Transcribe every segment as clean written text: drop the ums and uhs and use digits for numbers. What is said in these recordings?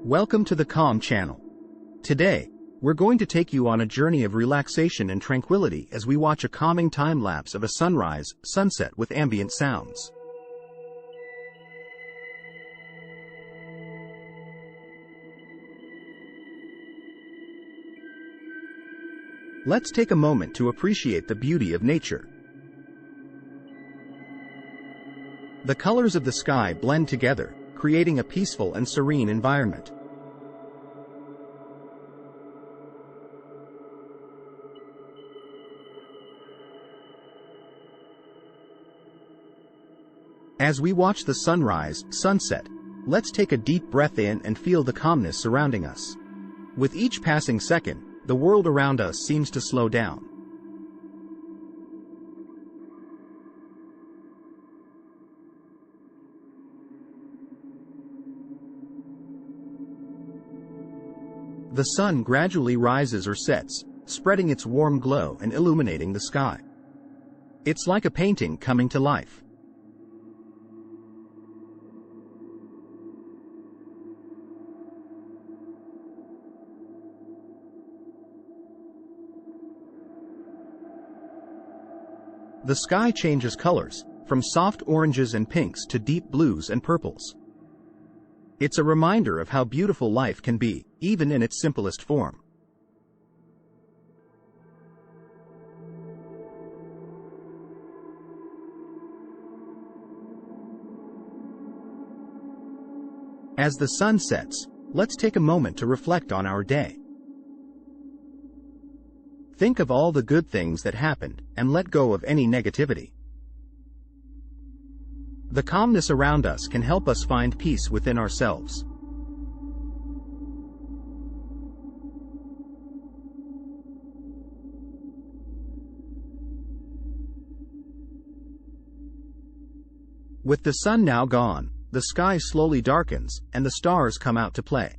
Welcome to the Calm channel. Today, we're going to take you on a journey of relaxation and tranquility as we watch a calming time-lapse of a sunrise, sunset with ambient sounds. Let's take a moment to appreciate the beauty of nature. The colors of the sky blend together, creating a peaceful and serene environment. As we watch the sunrise, sunset, let's take a deep breath in and feel the calmness surrounding us. With each passing second, the world around us seems to slow down. The sun gradually rises or sets, spreading its warm glow and illuminating the sky. It's like a painting coming to life. The sky changes colors, from soft oranges and pinks to deep blues and purples. It's a reminder of how beautiful life can be, even in its simplest form. As the sun sets, let's take a moment to reflect on our day. Think of all the good things that happened, and let go of any negativity. The calmness around us can help us find peace within ourselves. With the sun now gone, the sky slowly darkens, and the stars come out to play.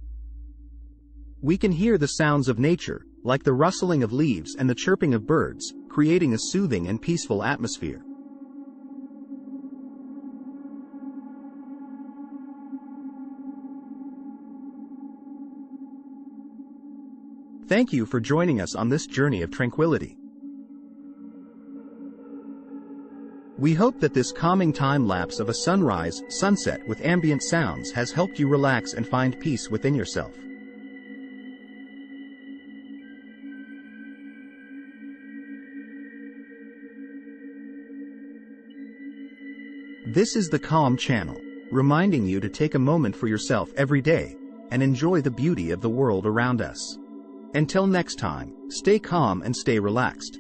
We can hear the sounds of nature, like the rustling of leaves and the chirping of birds, creating a soothing and peaceful atmosphere. Thank you for joining us on this journey of tranquility. We hope that this calming time-lapse of a sunrise, sunset with ambient sounds has helped you relax and find peace within yourself. This is the Calm channel, reminding you to take a moment for yourself every day and enjoy the beauty of the world around us. Until next time, stay calm and stay relaxed.